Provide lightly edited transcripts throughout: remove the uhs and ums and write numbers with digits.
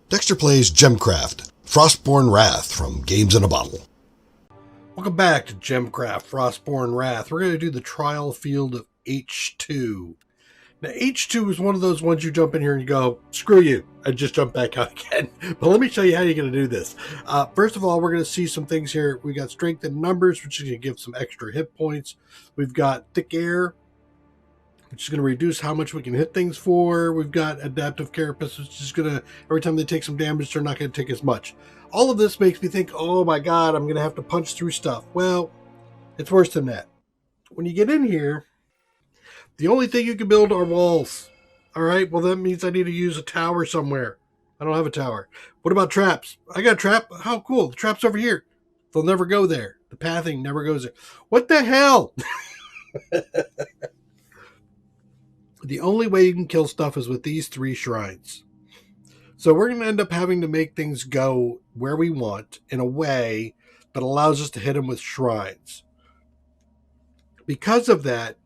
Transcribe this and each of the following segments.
Dexter plays Gemcraft Frostborn Wrath from Games in a Bottle. Welcome back to Gemcraft Frostborn Wrath. We're going to do the trial field of H2. Now, H2 is one of those ones you jump in here and you go, screw you, I just jump back out again. But let me show you how you're going to do this. First of all, we're going to see some things here. We got strength in numbers, which is going to give some extra hit points. We've got thick air, which is going to reduce how much we can hit things for. We've got adaptive carapace, which is going to, every time they take some damage, they're not going to take as much. All of this makes me think, oh my god, I'm going to have to punch through stuff. Well, it's worse than that. When you get in here, the only thing you can build are walls. All right, well, that means I need to use a tower somewhere. I don't have a tower. What about traps? I got a trap. How cool. The trap's over here. They'll never go there. The pathing never goes there. What the hell? The only way you can kill stuff is with these 3 shrines. So we're going to end up having to make things go where we want in a way that allows us to hit them with shrines. Because of that,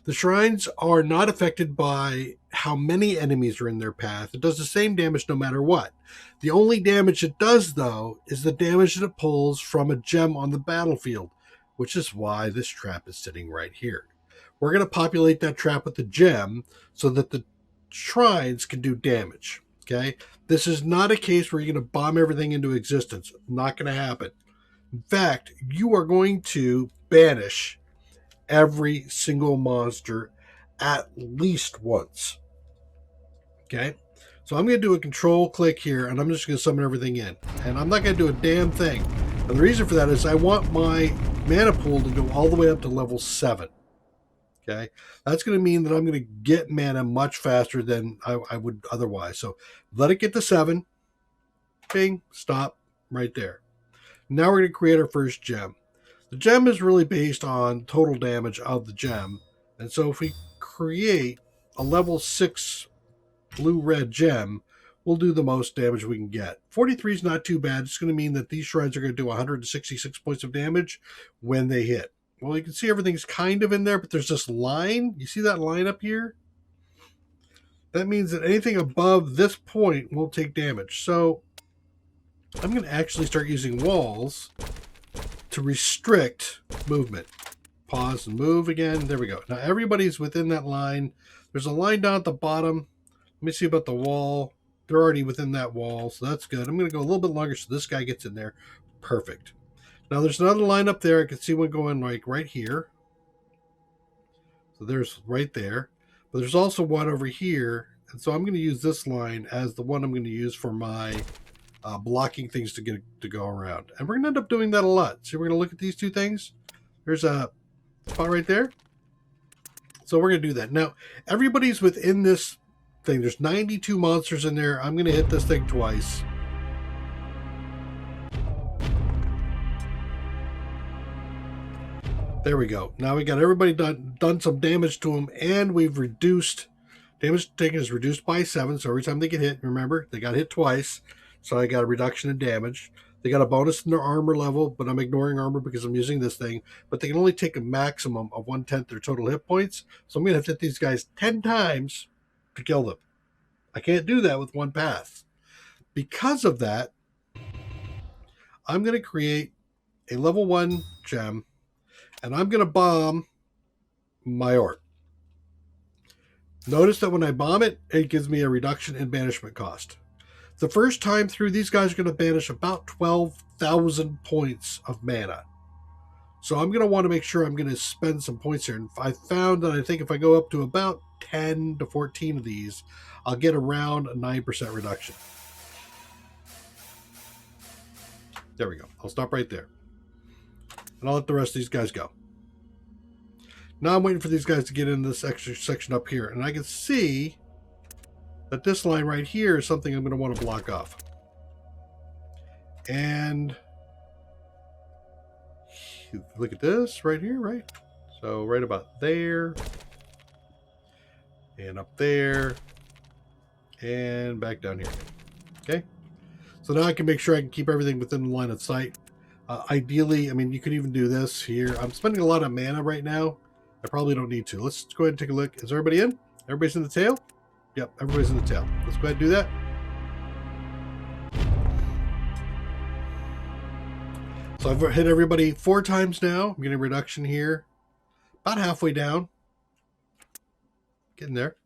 the shrines are not affected by how many enemies are in their path. It does the same damage no matter what. The only damage it does, though, is the damage that it pulls from a gem on the battlefield, which is why this trap is sitting right here. We're going to populate that trap with the gem so that the shrines can do damage. Okay? This is not a case where you're going to bomb everything into existence. Not going to happen. In fact, you are going to banish every single monster at least once. Okay? So I'm going to do a control click here, and I'm just going to summon everything in. And I'm not going to do a damn thing. And the reason for that is I want my mana pool to go all the way up to level 7. Okay, that's going to mean that I'm going to get mana much faster than I would otherwise. So let it get to 7. Bing, stop, right there. Now we're going to create our first gem. The gem is really based on total damage of the gem. And so if we create a level 6 blue-red gem, we'll do the most damage we can get. 43 is not too bad. It's going to mean that these shrines are going to do 166 points of damage when they hit. Well, you can see everything's kind of in there, but there's this line. You see that line up here? That means that anything above this point will take damage. So I'm going to actually start using walls to restrict movement. Pause and move again. There we go. Now everybody's within that line. There's a line down at the bottom. Let me see about the wall. They're already within that wall, so that's good. I'm going to go a little bit longer so this guy gets in there. Perfect. Now there's another line up there. I can see one going like right here. So there's right there. But there's also one over here. And so I'm going to use this line as the one I'm going to use for my blocking things to go around. And we're going to end up doing that a lot. So we're going to look at these 2 things. There's a spot right there. So we're going to do that. Now, everybody's within this thing. There's 92 monsters in there. I'm going to hit this thing twice. There we go. Now we got everybody done some damage to them, and we've reduced damage taken is reduced by 7. So every time they get hit, remember they got hit twice, so I got a reduction in damage. They got a bonus in their armor level, but I'm ignoring armor because I'm using this thing. But they can only take a maximum of 1/10 their total hit points. So I'm going to have to hit these guys 10 times to kill them. I can't do that with one pass. Because of that, I'm going to create a level 1 gem. And I'm going to bomb my orc. Notice that when I bomb it, it gives me a reduction in banishment cost. The first time through, these guys are going to banish about 12,000 points of mana. So I'm going to want to make sure I'm going to spend some points here. And I found that I think if I go up to about 10 to 14 of these, I'll get around a 9% reduction. There we go. I'll stop right there. And I'll let the rest of these guys go. Now I'm waiting for these guys to get in this extra section up here. And I can see that this line right here is something I'm going to want to block off. And look at this right here, right? So right about there. And up there. And back down here. Okay? So now I can make sure I can keep everything within the line of sight. Ideally, I mean, you could even do this here. I'm spending a lot of mana right now. I probably don't need to. Let's go ahead and take a look. Is everybody in? Everybody's in the tail? Yep, everybody's in the tail. Let's go ahead and do that. So I've hit everybody 4 times now. I'm getting a reduction here. About halfway down. Getting there.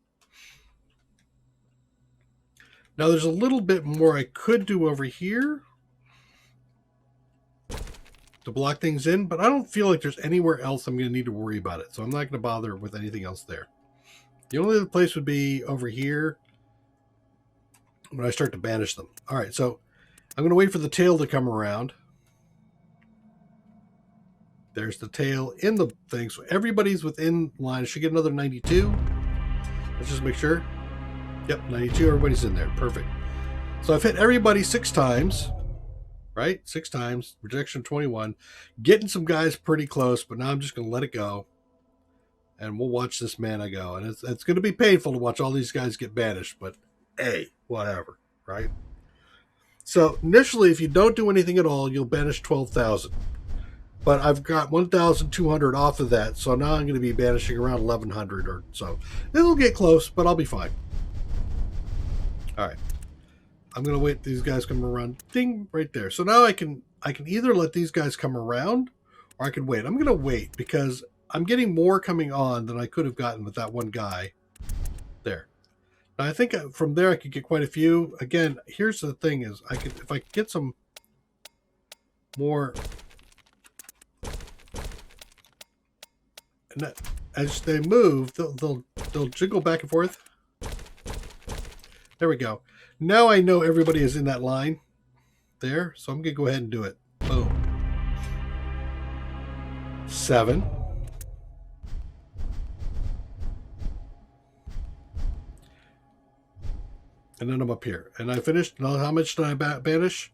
Now there's a little bit more I could do over here to block things in, but I don't feel like there's anywhere else I'm going to need to worry about it. So I'm not going to bother with anything else there. The only other place would be over here when I start to banish them. All right, so I'm going to wait for the tail to come around. There's the tail in the thing. So everybody's within line. I should get another 92. Let's just make sure. Yep, 92. Everybody's in there. Perfect. So I've hit everybody 6 times. Right? 6 times. Rejection 21. Getting some guys pretty close, but now I'm just going to let it go. And we'll watch this mana go. And it's going to be painful to watch all these guys get banished, but hey, whatever. Right? So initially, if you don't do anything at all, you'll banish 12,000. But I've got 1,200 off of that, so now I'm going to be banishing around 1,100 or so. It'll get close, but I'll be fine. All right. I'm going to wait these guys come around. Ding, right there. So now I can either let these guys come around, or I can wait. I'm going to wait because I'm getting more coming on than I could have gotten with that one guy there. Now I think from there I could get quite a few. Again, here's the thing: is if I could get some more. And as they move, they'll jiggle back and forth. There we go. Now I know everybody is in that line there, so I'm going to go ahead and do it. Boom. 7. And then I'm up here. And I finished. Now how much did I banish?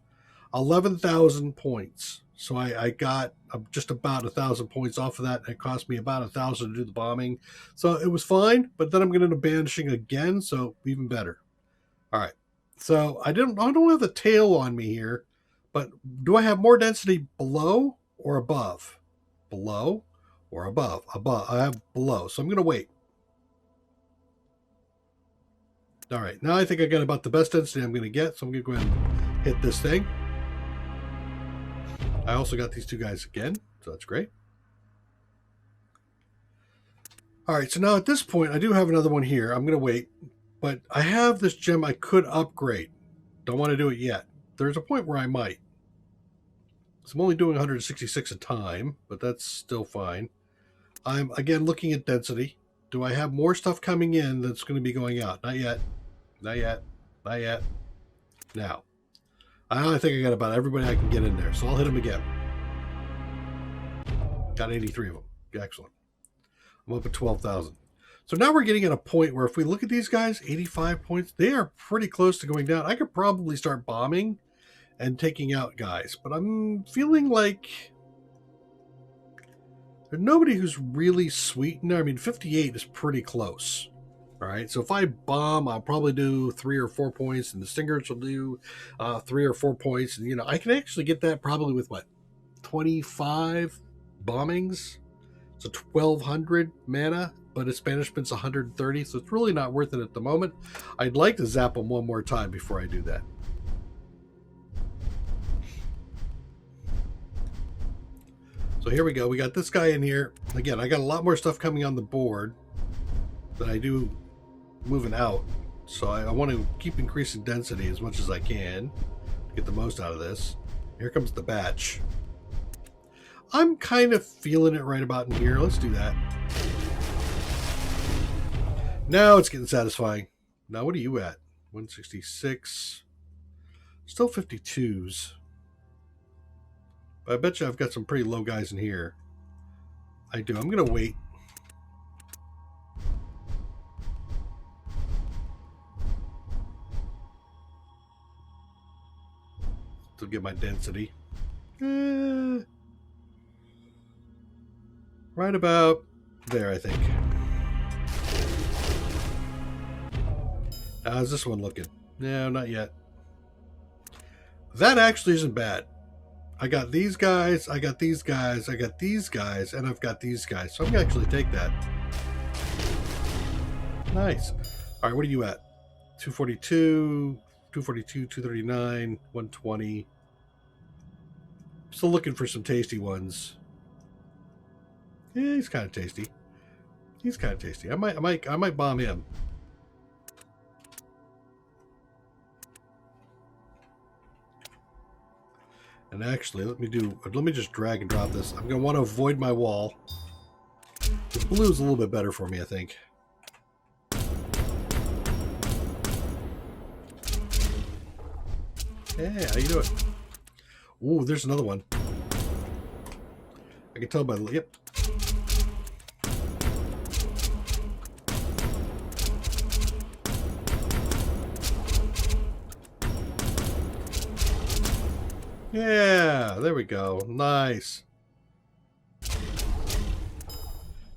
11,000 points. So I got just about 1,000 points off of that. It cost me about 1,000 to do the bombing. So it was fine, but then I'm going to end up banishing again, so even better. All right. So I don't have the tail on me here, but do I have more density below or above? Below or above? Above. I have below, so I'm going to wait. All right. Now I think I got about the best density I'm going to get, so I'm going to go ahead and hit this thing. I also got these 2 guys again, so that's great. All right, so now at this point, I do have another one here. I'm going to wait, but I have this gem I could upgrade. Don't want to do it yet. There's a point where I might. So I'm only doing 166 a time, but that's still fine. I'm, again, looking at density. Do I have more stuff coming in that's going to be going out? Not yet. Not yet. Not yet. Now. I think I got about everybody I can get in there, so I'll hit them again. Got 83 of them. Excellent. I'm up at 12,000. So now we're getting at a point where if we look at these guys, 85 points, they are pretty close to going down. I could probably start bombing and taking out guys, but I'm feeling like there's nobody who's really sweet in there. I mean, 58 is pretty close. All right, so if I bomb, I'll probably do 3 or 4 points, and the Stingers will do 3 or 4 points. And, I can actually get that probably with, 25 bombings? So 1,200 mana, but its banishment's 130, so it's really not worth it at the moment. I'd like to zap them one more time before I do that. So here we go. We got this guy in here. Again, I got a lot more stuff coming on the board than I do moving out, so I want to keep increasing density as much as I can to get the most out of this. Here comes the batch. I'm kind of feeling it right about in here. Let's do that. Now it's getting satisfying. Now what are you at? 166. Still 52s. But I bet you I've got some pretty low guys in here. I do. I'm going to wait. To get my density. Right about there, I think. How's this one looking? No, not yet. That actually isn't bad. I got these guys, I got these guys, I got these guys, and I've got these guys. So I'm going to actually take that. Nice. All right, what are you at? 242, 242, 239, 120. Still looking for some tasty ones. Yeah, he's kind of tasty. He's kind of tasty. I might bomb him. And actually, let me just drag and drop this. I'm gonna want to avoid my wall. The blue is a little bit better for me, I think. Yeah, how you doing? Ooh, there's another one. I can tell by the... Yep. Yeah, there we go. Nice.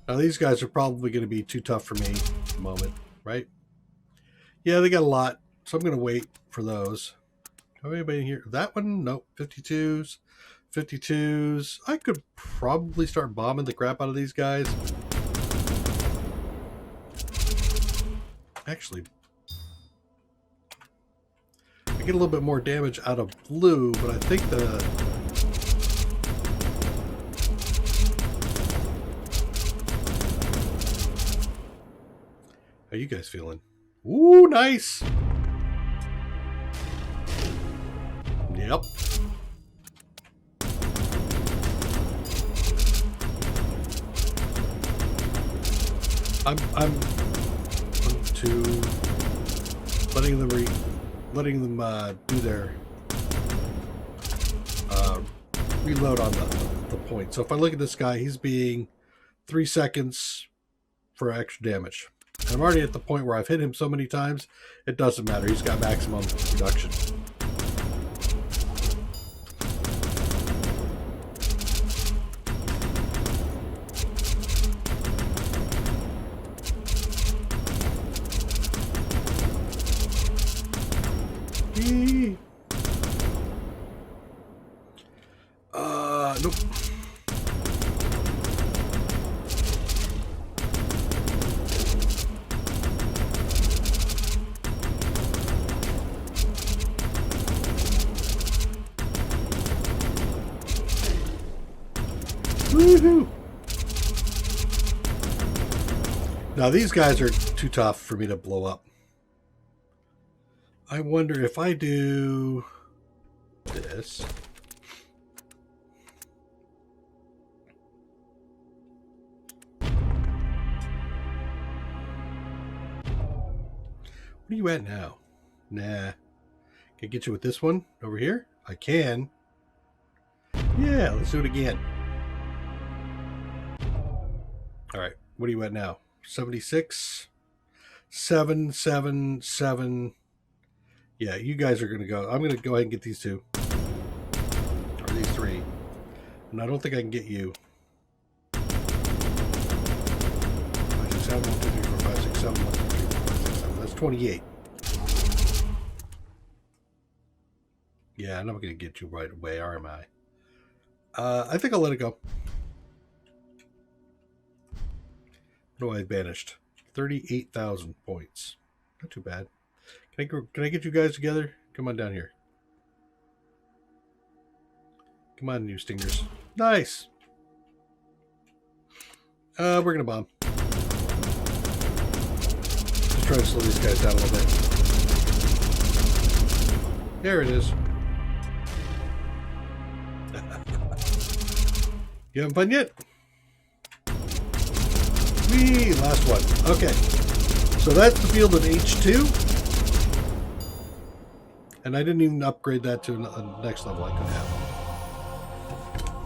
Now these guys are probably going to be too tough for me at the moment, right? Yeah, they got a lot, so I'm going to wait for those. Have anybody in here? That one? Nope. 52s. 52s. I could probably start bombing the crap out of these guys. Actually, I get a little bit more damage out of blue, but I think the... How you guys feeling? Ooh, nice! Yep. I'm to letting them do their reload on the point. So if I look at this guy, he's being 3 seconds for extra damage. I'm already at the point where I've hit him so many times, it doesn't matter. He's got maximum reduction. Nope. Woohoo! Now these guys are too tough for me to blow up. I wonder if I do this. What are you at now? Nah. Can I get you with this one over here? I can. Yeah, let's do it again. All right. What are you at now? 76? 7, 7, 7. Yeah, you guys are going to go. I'm going to go ahead and get these two. Or these three. And I don't think I can get you. 5, 6, 7, 1, 2, 3, 4, 5, 6, 7, 1, 2, 3, 4, 5, 6, 7. That's 28. Yeah, I'm not going to get you right away, or am I? I think I'll let it go. What do I banished? 38,000 points. Not too bad. Can I get you guys together? Come on down here. Come on, you stingers. Nice. We're gonna bomb. Just try to slow these guys down a little bit. There it is. You having fun yet? Whee! Last one. Okay. So that's the field of H2. And I didn't even upgrade that to the next level I could have.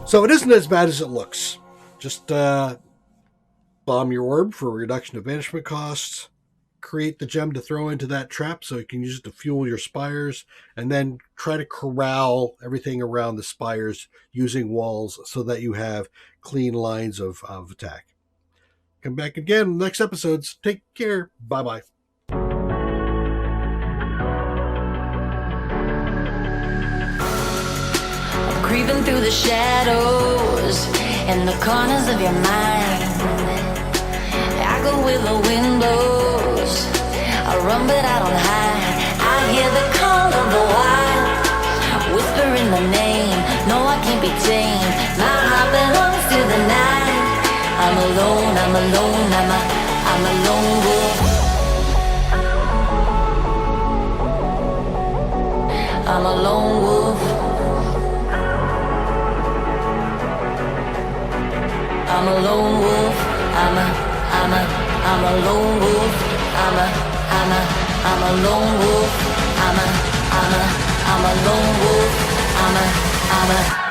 So it isn't as bad as it looks. Just bomb your orb for a reduction of banishment costs. Create the gem to throw into that trap so you can use it to fuel your spires. And then try to corral everything around the spires using walls so that you have clean lines of attack. Come back again in the next episodes. Take care. Bye-bye. Creeping through the shadows in the corners of your mind. I go where the wind blows. I run but I don't hide. I hear the call of the wild, whispering the name. No, I can't be be tamed. My heart belongs to the night. I'm alone, I'm alone, I'm a lone wolf. I'm a lone wolf. I'm a lone wolf. I'm a lone wolf. I'm a lone wolf. I'm a lone wolf. I'm a